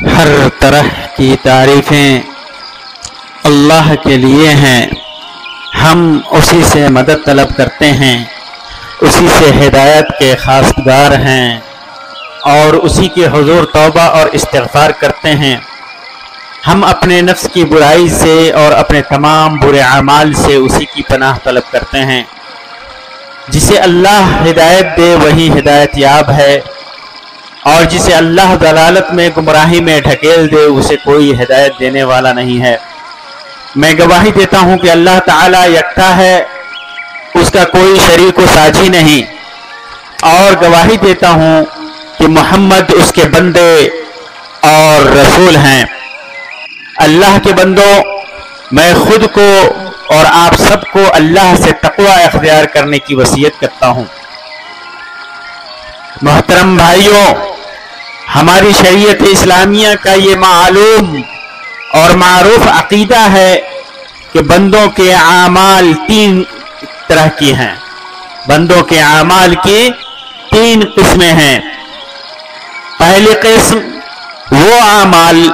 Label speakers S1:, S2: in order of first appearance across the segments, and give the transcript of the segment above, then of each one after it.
S1: ہر طرح کی تعریفیں اللہ کے لیے ہیں، ہم اسی سے مدد طلب کرتے ہیں، اسی سے ہدایت کے خواستگار ہیں اور اسی کے حضور توبہ اور استغفار کرتے ہیں۔ ہم اپنے نفس کی برائی سے اور اپنے تمام برے اعمال سے اسی کی پناہ طلب کرتے ہیں۔ جسے اللہ ہدایت دے وہی ہدایت یاب ہے، اور جسے اللہ ضلالت میں گمراہی میں ڈھکیل دے اسے کوئی ہدایت دینے والا نہیں ہے۔ میں گواہی دیتا ہوں کہ اللہ تعالی یکتا ہے، اس کا کوئی شریک و ساجی نہیں، اور گواہی دیتا ہوں کہ محمد اس کے بندے اور رسول ہیں۔ اللہ کے بندوں، میں خود کو اور آپ سب کو اللہ سے تقوی اختیار کرنے کی وصیت کرتا ہوں۔ محترم بھائیوں، ہماری شریعت اسلامیہ کا یہ معلوم اور معروف عقیدہ ہے کہ بندوں کے اعمال تین طرح کی ہیں۔ بندوں کے اعمال کی تین قسمیں ہیں۔ پہلی قسم وہ اعمال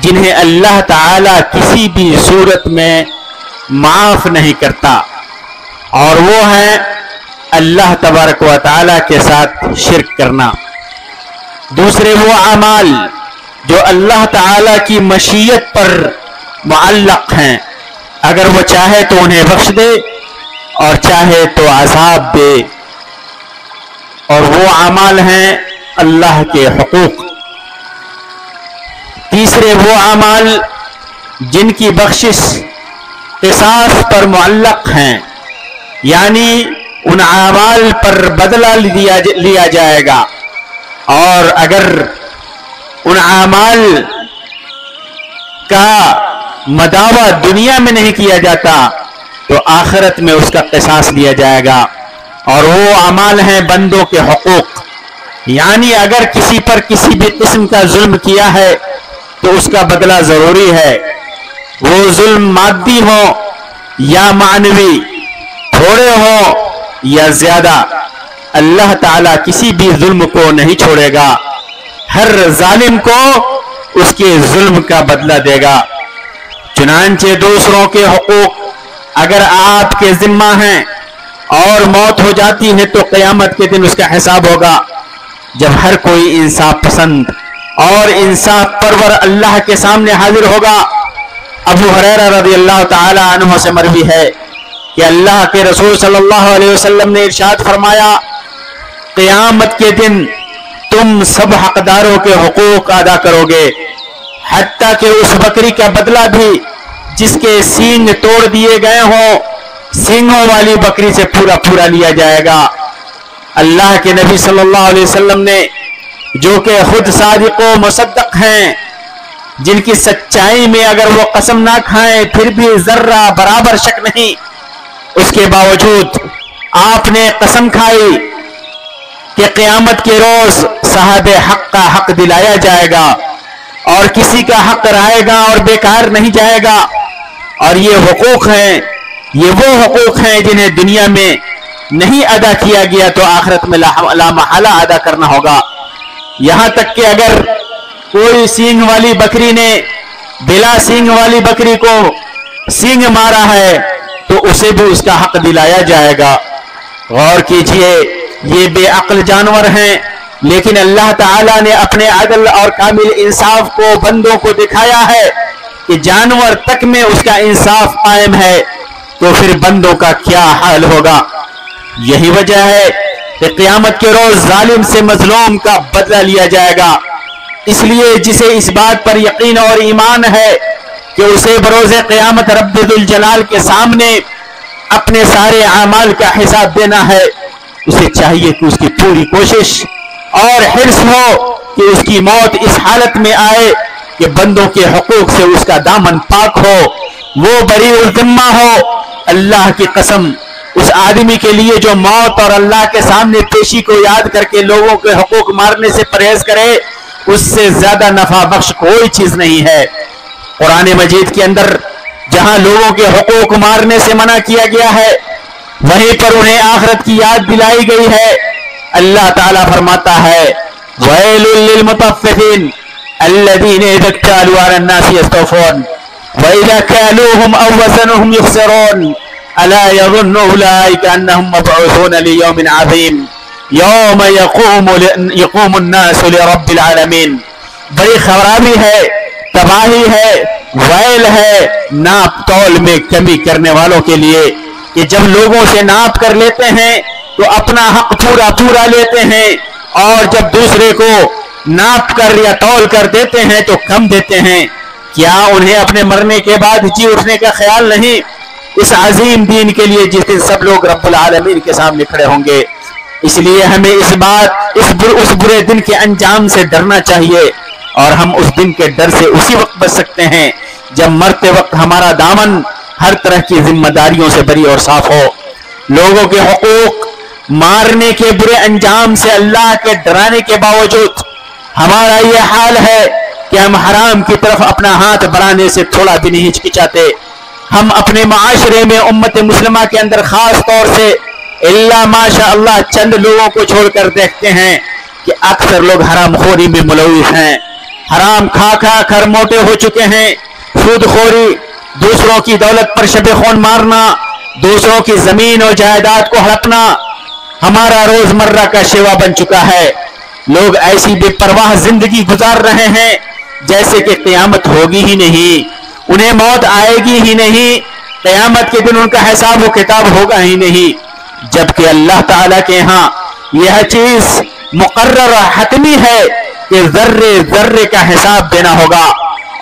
S1: جنہیں اللہ تعالی کسی بھی صورت میں معاف نہیں کرتا، اور وہ ہے اللہ تبارک و تعالی کے ساتھ شرک کرنا۔ دوسرے وہ اعمال جو اللہ تعالی کی مشیت پر معلق ہیں، اگر وہ چاہے تو انہیں بخش دے اور چاہے تو عذاب دے، اور وہ اعمال ہیں اللہ کے حقوق۔ تیسرے وہ اعمال جن کی بخشش قصاص پر معلق ہیں، یعنی ان اعمال پر بدلہ لیا جائے گا، اور اگر ان اعمال کا مداوع دنیا میں نہیں کیا جاتا تو آخرت میں اس کا قصاص لیا جائے گا۔ اور وہ اعمال ہیں بندوں کے حقوق، یعنی اگر کسی پر کسی بھی قسم کا ظلم کیا ہے تو اس کا بدلہ ضروری ہے، وہ ظلم مادی ہو یا معنوی، تھوڑے ہو یا زیادہ، اللہ تعالیٰ کسی بھی ظلم کو نہیں چھوڑے گا، ہر ظالم کو اس کے ظلم کا بدلہ دے گا۔ چنانچہ دوسروں کے حقوق اگر آپ کے ذمہ ہیں اور موت ہو جاتی ہے تو قیامت کے دن اس کا حساب ہوگا، جب ہر کوئی انصاف پسند اور انصاف پرور اللہ کے سامنے حاضر ہوگا۔ ابو ہریرہ رضی اللہ تعالی عنہ سے مروی ہے کہ اللہ کے رسول صلی اللہ علیہ وسلم نے ارشاد فرمایا، قیامت کے دن تم سب حقداروں کے حقوق ادا کرو گے، حتیٰ کہ اس بکری کا بدلہ بھی جس کے سینگ توڑ دیے گئے ہوں، سینگوں والی بکری سے پورا لیا جائے گا۔ اللہ کے نبی صلی اللہ علیہ وسلم نے، جو کہ خود صادق و مصدق ہیں، جن کی سچائی میں اگر وہ قسم نہ کھائیں پھر بھی ذرہ برابر شک نہیں، اس کے باوجود آپ نے قسم کھائی کہ قیامت کے روز صاحب حق کا حق دلایا جائے گا اور کسی کا حق رہے گا اور بیکار نہیں جائے گا، اور یہ حقوق ہیں، یہ وہ حقوق ہیں جنہیں دنیا میں نہیں ادا کیا گیا تو آخرت میں لا محالہ ادا کرنا ہوگا۔ یہاں تک کہ اگر کوئی سینگ والی بکری نے بلا سینگ والی بکری کو سینگ مارا ہے تو اسے بھی اس کا حق دلایا جائے گا۔ غور کیجئے، یہ بے عقل جانور ہیں، لیکن اللہ تعالیٰ نے اپنے عدل اور کامل انصاف کو بندوں کو دکھایا ہے کہ جانور تک میں اس کا انصاف قائم ہے، تو پھر بندوں کا کیا حال ہوگا۔ یہی وجہ ہے کہ قیامت کے روز ظالم سے مظلوم کا بدلہ لیا جائے گا۔ اس لیے جسے اس بات پر یقین اور ایمان ہے کہ اسے بروز قیامت رب ذوالجلال کے سامنے اپنے سارے اعمال کا حساب دینا ہے، اسے چاہیے کہ اس کی پوری کوشش اور حرص ہو کہ اس کی موت اس حالت میں آئے کہ بندوں کے حقوق سے اس کا دامن پاک ہو، وہ بری الذمہ ہو۔ اللہ کی قسم، اس آدمی کے لیے جو موت اور اللہ کے سامنے پیشی کو یاد کر کے لوگوں کے حقوق مارنے سے پرہیز کرے، اس سے زیادہ نفع بخش کوئی چیز نہیں ہے۔ قرآن مجید کے اندر جہاں لوگوں کے حقوق مارنے سے منع کیا گیا ہے، وہیں پر انہیں آخرت کی یاد دلائی گئی ہے۔ اللہ تعالیٰ فرماتا ہے، وَيْلٌ لِّلْمُطَفِّفِينَ، الذين إذا اكتالوا على الناس يستوفون وإذا كالوهم أو وزنوهم يخسرون ألا يظن أولئك أنهم مبعوثون ليوم عظيم يوم يقوم الناس لرب العالمين. بڑی خرابی ہے، تباہی ہے، ویل ہے ناپ تول میں کمی کرنے والوں کے لیے کہ جب لوگوں سے ناپ کر لیتے ہیں تو اپنا حق پورا لیتے ہیں، اور جب دوسرے کو ناپ کر یا تول کر دیتے ہیں تو کم دیتے ہیں. کیا انہیں اپنے مرنے کے بعد جی اٹھنے کا خیال نہیں اس عظیم دین کے لیے جس دن سب لوگ رب العالمین کے سامنے کھڑے ہوں گے؟ اس لیے ہمیں اس برے دن کے انجام سے ڈرنا چاہیے، اور ہم اس دن کے ڈر سے اسی وقت بچ سکتے ہیں جب مرتے وقت ہمارا دامن ہر طرح کی ذمہ داریوں سے بری اور صاف ہو. لوگوں کے حقوق مارنے کے برے انجام سے اللہ کے ڈرانے کے باوجود ہمارا یہ حال ہے کہ ہم حرام کی طرف اپنا ہاتھ بڑھانے سے تھوڑا بھی نہیں ہچکچاتے. ہم اپنے معاشرے میں امت مسلمہ کے اندر خاص طور سے اللہ ماشاء اللہ چند لوگوں کو چھوڑ کر دیکھتے ہیں کہ اکثر لوگ حرام خوری میں ملوث ہیں. حرام کھا کر موٹے ہو چکے ہیں. سود خوری، دوسروں کی دولت پر شب خون مارنا، دوسروں کی زمین اور جائیداد کو ہڑپنا ہمارا روزمرہ کا شیوا بن چکا ہے. لوگ ایسی بے پرواہ زندگی گزار رہے ہیں جیسے کہ قیامت ہوگی ہی نہیں، انہیں موت آئے گی ہی نہیں، قیامت کے دن ان کا حساب و کتاب ہوگا ہی نہیں. جبکہ اللہ تعالیٰ کے ہاں یہ چیز مقرر حتمی ہے کہ ذرے ذرے کا حساب دینا ہوگا،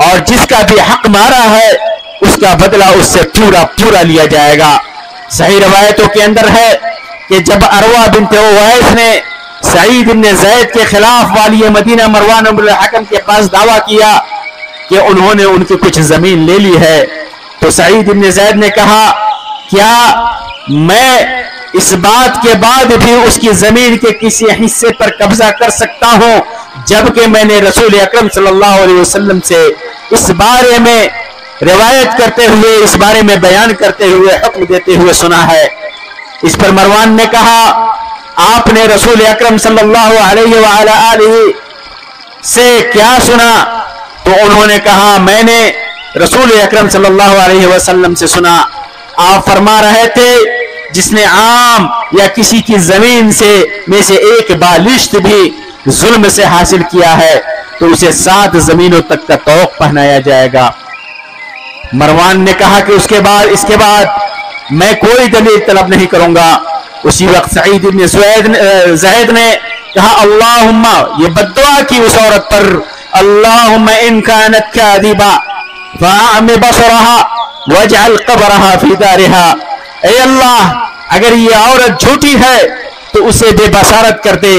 S1: اور جس کا بھی حق مارا ہے اس کا بدلہ اس سے پورا لیا جائے گا. صحیح روایتوں کے اندر ہے کہ جب عروہ بنت اویس نے سعید بن زید کے خلاف والی مدینہ مروان بن الحکم کے پاس دعویٰ کیا کہ انہوں نے ان کی کچھ زمین لے لی ہے، تو سعید بن زید نے کہا کیا میں اس بات کے بعد بھی اس کی زمین کے کسی حصے پر قبضہ کر سکتا ہوں جبکہ میں نے رسول اکرم صلی اللہ علیہ وسلم سے اس بارے میں روایت کرتے ہوئے، اس بارے میں بیان کرتے ہوئے، حکم دیتے ہوئے سنا ہے. اس پر مروان نے کہا آپ نے رسول اکرم صلی اللہ علیہ وآلہ سے کیا سنا؟ تو انہوں نے کہا میں نے رسول اکرم صلی اللہ علیہ وسلم سے سنا، آپ فرما رہے تھے جس نے عام یا کسی کی زمین میں سے ایک بالشت بھی ظلم سے حاصل کیا ہے تو اسے 7 زمینوں تک کا طوق پہنایا جائے گا. مروان نے کہا کہ اس کے بعد میں کوئی دلیل طلب نہیں کروں گا. اسی وقت سعید بن زید نے کہا اللہم، یہ بددعا کی اس عورت پر، اللہم ان کانت کاذبا فاعم بصرها واجعل قبرها فی دارها. اے اللہ اگر یہ عورت جھوٹی ہے تو اسے بے بصارت کر دے،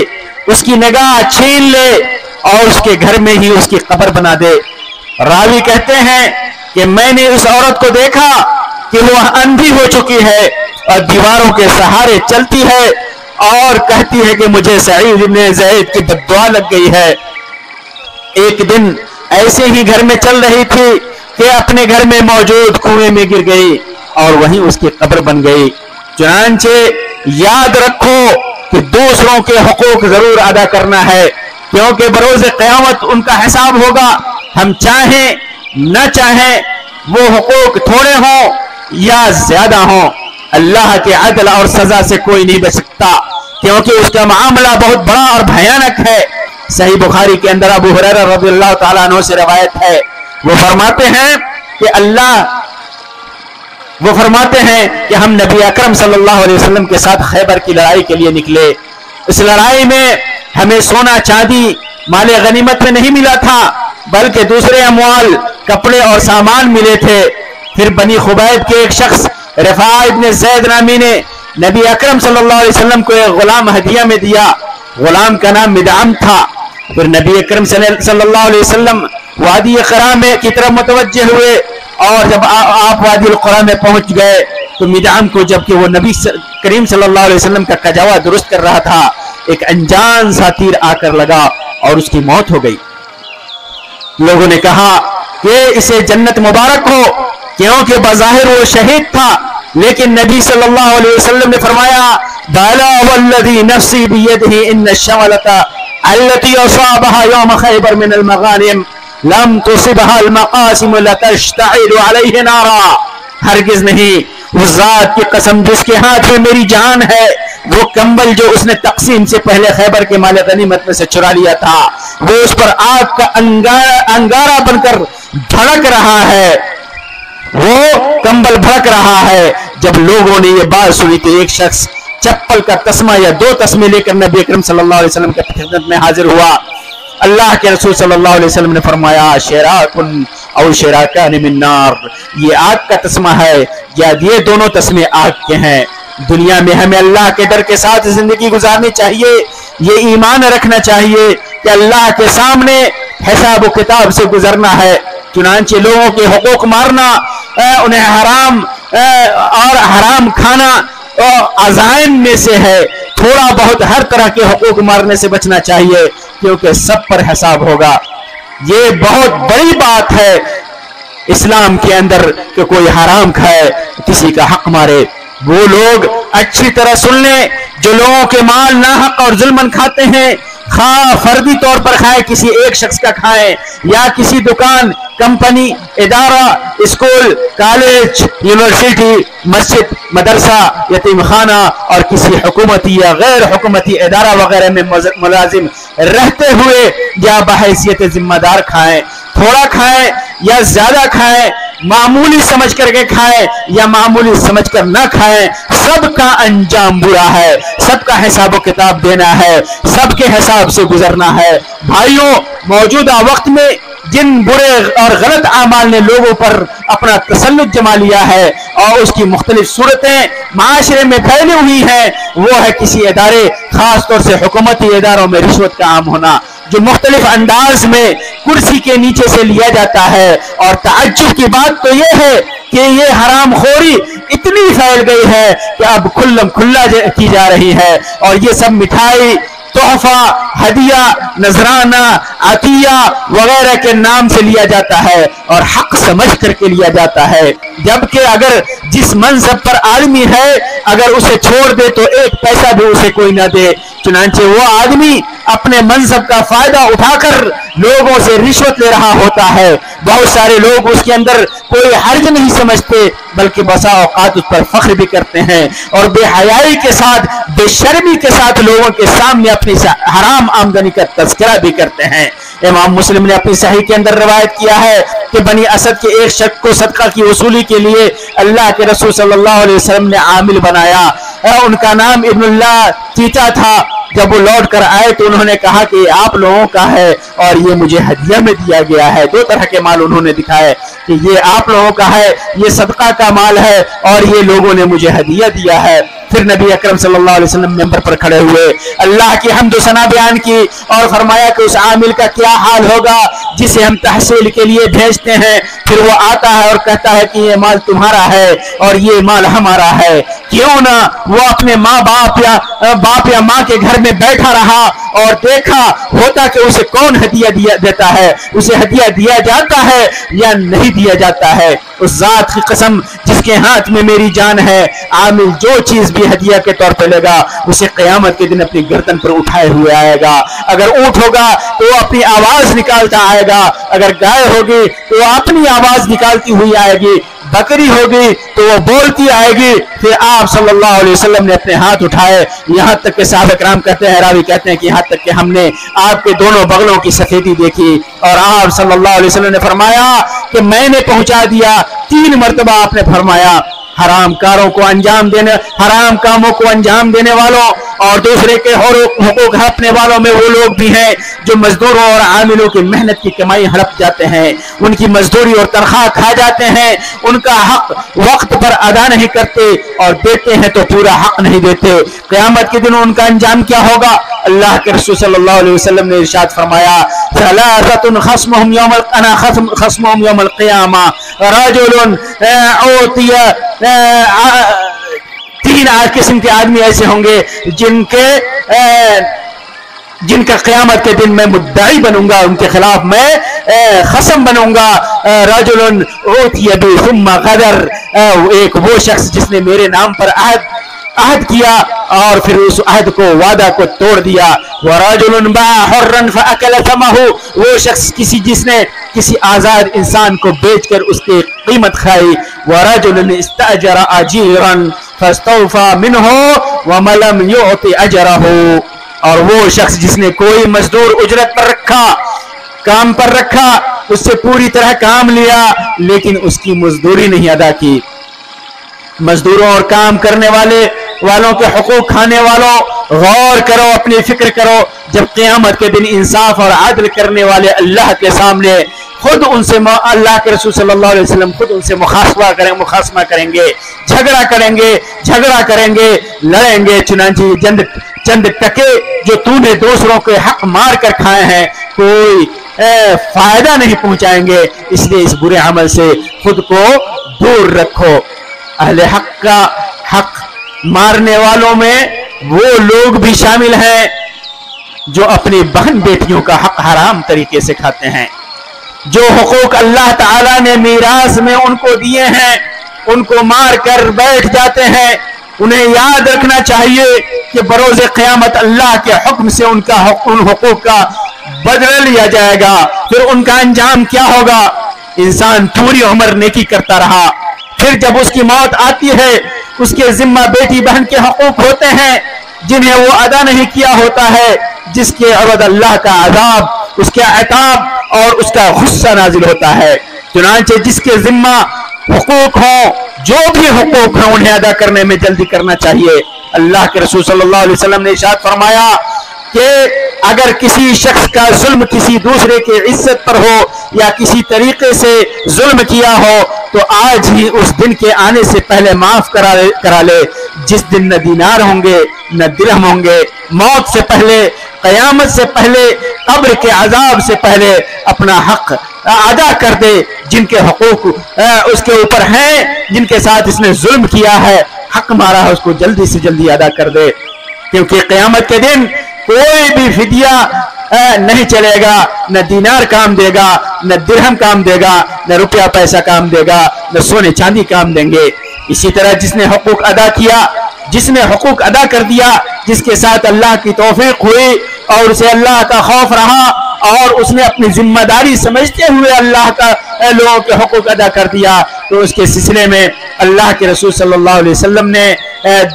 S1: اس کی نگاہ چھین لے اور اس کے گھر میں ہی اس کی قبر بنا دے. راوی کہتے ہیں کہ میں نے اس عورت کو دیکھا کہ وہ اندھی ہو چکی ہے اور دیواروں کے سہارے چلتی ہے اور کہتی ہے کہ مجھے سعید بن زید کی بددعا لگ گئی ہے. ایک دن ایسے ہی گھر میں چل رہی تھی کہ اپنے گھر میں موجود کنویں میں گر گئی اور وہیں اس کی قبر بن گئی. چنانچہ یاد رکھو کہ دوسروں کے حقوق ضرور ادا کرنا ہے، کیونکہ بروز قیامت ان کا حساب ہوگا. ہم چاہیں نہ چاہیں وہ حقوق تھوڑے ہوں یا زیادہ ہوں، اللہ کے عدل اور سزا سے کوئی نہیں بچ سکتا، کیونکہ اس کا معاملہ بہت بڑا اور بھیانک ہے. صحیح بخاری کے اندر ابو ہریرہ رضی اللہ تعالیٰ عنہ سے روایت ہے، وہ فرماتے ہیں کہ ہم نبی اکرم صلی اللہ علیہ وسلم کے ساتھ خیبر کی لڑائی کے لیے نکلے. اس لڑائی میں ہمیں سونا چاندی مال غنیمت میں نہیں ملا تھا بلکہ دوسرے اموال، کپڑے اور سامان ملے تھے. پھر بنی خبیب کے ایک شخص رفاع ابن زید نامی نے نبی اکرم صلی اللہ علیہ وسلم کو ایک غلام ہدیہ میں دیا. غلام کا نام مدعم تھا. پھر نبی اکرم صلی اللہ علیہ وسلم وادی قرا میں کی طرف متوجہ ہوئے، اور جب آپ وادی القرا میں پہنچ گئے تو مدعم کو، جبکہ وہ نبی کریم صلی اللہ علیہ وسلم کا کجاوا درست کر رہا تھا، ایک انجان سا تیر آ کر لگا اور اس کی موت ہو گئی. لوگوں نے کہا کہ اسے جنت مبارک ہو، کیونکہ بظاہر وہ شہید تھا، لیکن نبی صلی اللہ علیہ وسلم نے فرمایا بالا والذی نفسی بیدہ ان الشملۃ التي أصابها يوم خيبر من المغانم لم تصبها المقاسم لتشتعل عليه نارا. ہرگز نہیں. اس ذات کی قسم جس کے ہاتھ میں میری جان ہے، وہ کمبل جو اس نے تقسیم سے پہلے خیبر کے مال غنیمت میں سے چرا لیا تھا، وہ اس پر آگ کا انگارہ بن کر بھڑک رہا ہے. وہ کمبل بھڑک رہا ہے. جب لوگوں نے یہ بات سنی تو ایک شخص چپل کا تسمہ یا 2 تسمے لے کر نبی اکرم صلی اللہ علیہ وسلم کے خدمت میں حاضر ہوا. اللہ کے رسول صلی اللہ علیہ وسلم نے فرمایا شراکن او شراکان من نار، یہ آگ کا تسمہ ہے یا یہ دونوں تسمے آگ کے ہیں. دنیا میں ہمیں اللہ کے ڈر کے ساتھ زندگی گزارنی چاہیے. یہ ایمان رکھنا چاہیے کہ اللہ کے سامنے حساب و کتاب سے گزرنا ہے. چنانچہ لوگوں کے حقوق مارنا، انہیں حرام اور حرام کھانا عزائم میں سے ہے. تھوڑا بہت ہر طرح کے حقوق مارنے سے بچنا چاہیے کیونکہ سب پر حساب ہوگا. یہ بہت بڑی بات ہے اسلام کے اندر کہ کوئی حرام کھائے، کسی کا حق مارے. وہ لوگ اچھی طرح سن لیں جو لوگوں کے مال ناحق اور ظلمن کھاتے ہیں، خواہ فردی طور پر کھائے، کسی ایک شخص کا کھائیں یا کسی دکان، کمپنی، ادارہ، اسکول، کالج، یونیورسٹی، مسجد، مدرسہ، یتیم خانہ اور کسی حکومتی یا غیر حکومتی ادارہ وغیرہ میں ملازم رہتے ہوئے یا بحیثیت ذمہ دار کھائیں. تھوڑا کھائیں یا زیادہ کھائیں، معمولی سمجھ کر کے کھائیں یا معمولی سمجھ کر نہ کھائیں، سب کا انجام برا ہے. سب کا حساب و کتاب دینا ہے، سب کے حساب سے گزرنا ہے. بھائیوں، موجودہ وقت میں جن برے اور غلط اعمال نے لوگوں پر اپنا تسلط جما لیا ہے اور اس کی مختلف صورتیں معاشرے میں پھیلی ہوئی ہیں، وہ ہے کسی ادارے، خاص طور سے حکومتی اداروں میں رشوت کا عام ہونا، جو مختلف انداز میں کرسی کے نیچے سے لیا جاتا ہے. اور تعجب کی بات تو یہ ہے کہ یہ حرام خوری اتنی پھیل گئی ہے کہ اب کھلم کھلا کی جا رہی ہے. اور یہ سب مٹھائی، تحفہ، ہدیہ، نذرانہ، عطیہ وغیرہ کے نام سے لیا جاتا ہے اور حق سمجھ کر کے لیا جاتا ہے. جبکہ اگر جس منصب پر آدمی ہے اگر اسے چھوڑ دے تو ایک پیسہ بھی اسے کوئی نہ دے. چنانچہ وہ آدمی اپنے منصب کا فائدہ اٹھا کر لوگوں سے رشوت لے رہا ہوتا ہے. بہت سارے لوگ اس کے اندر کوئی حرج نہیں سمجھتے بلکہ بسا اوقات اس پر فخر بھی کرتے ہیں اور بے حیائی کے ساتھ، بے شرمی کے ساتھ لوگوں کے سامنے اپنی حرام آمدنی کا تذکرہ بھی کرتے ہیں. امام مسلم نے اپنی صحیح کے اندر روایت کیا ہے کہ بنی اسد کے ایک شخص کو صدقہ کی وصولی کے لیے اللہ کے رسول صلی اللہ علیہ وسلم نے عامل بنایا. ان کا نام ابن اللہ چیچا تھا. جب وہ لوٹ کر آئے تو انہوں نے کہا کہ یہ آپ لوگوں کا ہے اور یہ مجھے ہدیہ میں دیا گیا ہے. 2 طرح کے مال انہوں نے دکھائے کہ یہ آپ لوگوں کا ہے، یہ صدقہ کا مال ہے اور یہ لوگوں نے مجھے ہدیہ دیا ہے. پھر نبی اکرم صلی اللہ علیہ وسلم ممبر پر کھڑے ہوئے، اللہ کی حمد و ثنا بیان کی اور فرمایا کہ اس عامل کا کیا حال ہوگا جسے ہم تحصیل کے لیے بھیجتے ہیں، پھر وہ آتا ہے اور کہتا ہے کہ یہ مال تمہارا ہے اور یہ مال ہمارا ہے. کیوں نہ وہ اپنے باپ یا ماں کے گھر میں بیٹھا رہا اور دیکھا ہوتا کہ اسے کون ہدیہ دیتا ہے، اسے ہدیہ دیا جاتا ہے یا نہیں دیا جاتا ہے. اس ذات کی قسم جس کے ہاتھ میں میری جان ہے، عامل جو چیز بھی ہدیہ کے طور پہ لے گا اسے قیامت کے دن اپنی گردن پر اٹھائے ہوئے آئے گا. اگر اونٹ ہوگا تو وہ اپنی آواز نکالتا آئے گا، اگر گائے ہوگی تو وہ اپنی آواز نکالتی ہوئی آئے گی، بکری ہوگی تو وہ بولتی آئے گی. پھر آپ صلی اللہ علیہ وسلم نے اپنے ہاتھ اٹھائے، یہاں تک کہ صحابہ کرام کہتے ہیں، راوی کہتے ہیں کہ یہاں تک کہ ہم نے آپ کے دونوں بغلوں کی سفیدی دیکھی. اور آپ صلی اللہ علیہ وسلم نے فرمایا کہ میں نے پہنچا دیا. 3 مرتبہ آپ نے فرمایا حرام کاروں کو انجام دینے، حرام کاموں کو انجام دینے والوں اور دوسرے کے حقوق ہڑپنے والوں میں وہ لوگ بھی ہیں جو مزدوروں اور عاملوں کی محنت کی کمائی ہڑپ جاتے ہیں، ان کی مزدوری اور تنخواہ کھا جاتے ہیں، ان کا حق وقت پر ادا نہیں کرتے اور دیتے ہیں تو پورا حق نہیں دیتے. قیامت کے دن ان کا انجام کیا ہوگا؟ اللہ کے رسول صلی اللہ علیہ وسلم نے ارشاد فرمایا ثلاثة خصمهم يوم القيامة رجل أوتي 3 قسم کے آدمی ایسے ہوں گے جن کا قیامت کے دن میں مدعی بنوں گا، ان کے خلاف میں خصم بنوں گا. رجل اوتی بی ثم غدر، ایک وہ شخص جس نے میرے نام پر عہد عہد کیا اور پھر اس عہد کو وعدہ کو توڑ دیا. وَرَجُلٌ بَاعَ حُرًّا فَأَكَلَ ثَمَنَهُ, وہ شخص جس نے کسی آزاد انسان کو بیچ کر اس کی قیمت کھائی. وَرَجُلٌ اسْتَأْجَرَ أَجِيرًا فَاسْتَوْفَى مِنْهُ وَمَا لَمْ يُعْطِ أَجْرَهُ, اور وہ شخص جس نے کوئی مزدور اجرت پر رکھا, کام پر رکھا, اس سے پوری طرح کام لیا لیکن اس کی مزدوری نہیں ادا کی. مزدوروں اور کام کرنے والوں کے حقوق کھانے والوں, غور کرو, اپنی فکر کرو. جب قیامت کے دن انصاف اور عدل کرنے والے اللہ کے سامنے خود ان سے اللہ کے رسول صلی اللہ علیہ وسلم خود ان سے مخاصمہ کریں گے, جھگڑا کریں گے, لڑیں گے. چنانچہ چند ٹکے جو تو نے دوسروں کے حق مار کر کھائے ہیں کوئی فائدہ نہیں پہنچائیں گے. اس لیے اس برے عمل سے خود کو دور رکھو. اہل حق کا حق مارنے والوں میں وہ لوگ بھی شامل ہیں جو اپنی بہن بیٹیوں کا حق حرام طریقے سے کھاتے ہیں. جو حقوق اللہ تعالیٰ نے میراث میں ان کو دیے ہیں ان کو مار کر بیٹھ جاتے ہیں. انہیں یاد رکھنا چاہیے کہ بروز قیامت اللہ کے حکم سے ان حقوق کا بدلہ لیا جائے گا. پھر ان کا انجام کیا ہوگا؟ انسان پوری عمر نیکی کرتا رہا, پھر جب اس کی موت آتی ہے اس کے ذمہ بیٹی بہن کے حقوق ہوتے ہیں جنہیں وہ ادا نہیں کیا ہوتا ہے, جس کے عوض اللہ کا عذاب, اس کے عتاب اور اس کا غصہ نازل ہوتا ہے. چنانچہ جس کے ذمہ حقوق ہوں, جو بھی حقوق ہیں, انہیں ادا کرنے میں جلدی کرنا چاہیے. اللہ کے رسول صلی اللہ علیہ وسلم نے ارشاد فرمایا کہ اگر کسی شخص کا ظلم کسی دوسرے کی عزت پر ہو یا کسی طریقے سے ظلم کیا ہو تو آج ہی اس دن کے آنے سے پہلے معاف کرا لے, جس دن نہ دینار ہوں گے نہ درہم ہوں گے. موت سے پہلے, قیامت سے پہلے, قبر کے عذاب سے پہلے اپنا حق ادا کر دے. جن کے حقوق اس کے اوپر ہیں, جن کے ساتھ اس نے ظلم کیا ہے, حق مارا ہے, اس کو جلدی سے جلدی ادا کر دے. کیونکہ قیامت کے دن کوئی بھی فدیہ نہیں چلے گا, نہ دینار کام دے گا, نہ درہم کام دے گا, نہ روپیہ پیسہ کام دے گا, نہ سونے چاندی کام دیں گے. اسی طرح جس نے حقوق ادا کیا, جس نے حقوق ادا کر دیا, جس کے ساتھ اللہ کی توفیق ہوئی اور اسے اللہ کا خوف رہا اور اس نے اپنی ذمہ داری سمجھتے ہوئے اللہ کا لوگوں کے حقوق ادا کر دیا, تو اس کے سلسلے میں اللہ کے رسول صلی اللہ علیہ وسلم نے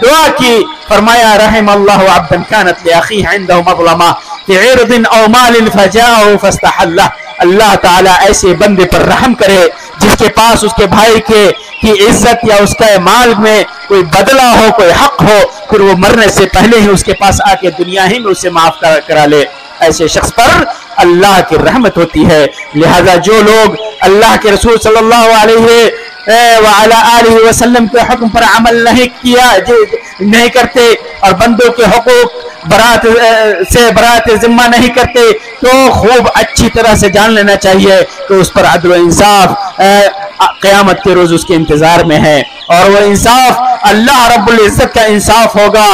S1: دعا کی. فرمایا رحم اللہ عبدا كانت لاخيه عنده مظلمہ في عرض او مال فجاءه فاستحله. اللہ تعالیٰ ایسے بندے پر رحم کرے جس کے پاس اس کے بھائی کی عزت یا اس کا مال میں کوئی بدلہ ہو, کوئی حق ہو, پھر وہ مرنے سے پہلے ہی اس کے پاس آ کے دنیا ہی میں اسے معاف کرا لے. ایسے شخص پر اللہ کی رحمت ہوتی ہے. لہذا جو لوگ اللہ کے رسول صلی اللہ علیہ وعلی آلہ وسلم کے حکم پر عمل نہیں کرتے اور بندوں کے حقوق برات ذمہ نہیں کرتے, تو خوب اچھی طرح سے جان لینا چاہیے کہ اس پر عدل و انصاف قیامت کے روز اس کے انتظار میں ہے. اور وہ انصاف اللہ رب العزت کا انصاف ہوگا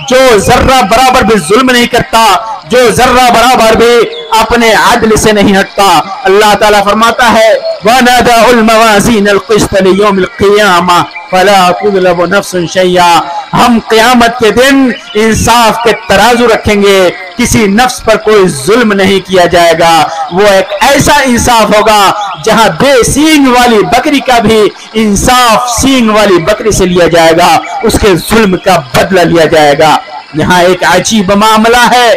S1: جو ذرہ برابر بھی ظلم نہیں کرتا, جو ذرہ برابر بھی اپنے عدل سے نہیں ہٹتا. اللہ تعالیٰ فرماتا ہے وَنَدَعُ الْمَوَازِينَ الْقِسْطَ لِيَوْمِ الْقِيَامَةِ فَلَا تُظْلَمُ نَفْسٌ شَيْئًا. ہم قیامت کے دن انصاف کے ترازو رکھیں گے, کسی نفس پر کوئی ظلم نہیں کیا جائے گا. وہ ایک ایسا انصاف ہوگا جہاں بے سینگ والی بکری کا بھی انصاف سینگ والی بکری سے لیا جائے گا, اس کے ظلم کا بدلہ لیا جائے گا. یہاں ایک عجیب معاملہ ہے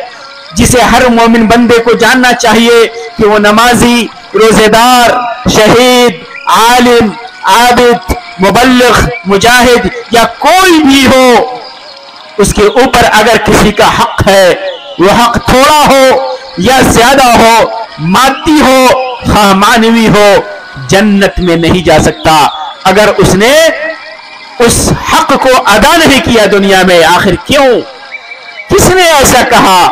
S1: جسے ہر مومن بندے کو جاننا چاہیے کہ وہ نمازی, روزے دار, شہید, عالم, عابد, مبلغ, مجاہد یا کوئی بھی ہو, اس کے اوپر اگر کسی کا حق ہے, وہ حق تھوڑا ہو یا زیادہ ہو, مادی ہو خواہ معنوی ہو, جنت میں نہیں جا سکتا اگر اس نے اس حق کو ادا نہیں کیا دنیا میں. آخر کیوں؟ کس نے ایسا کہا,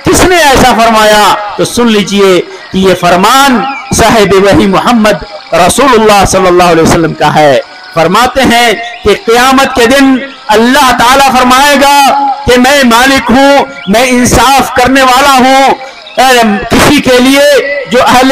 S1: کس نے ایسا فرمایا؟ تو سن لیجئے کہ یہ فرمان صاحب وحی محمد رسول اللہ صلی اللہ علیہ وسلم کا ہے. فرماتے ہیں کہ قیامت کے دن اللہ تعالیٰ فرمائے گا کہ میں مالک ہوں, میں انصاف کرنے والا ہوں. کسی کے لیے جو اہل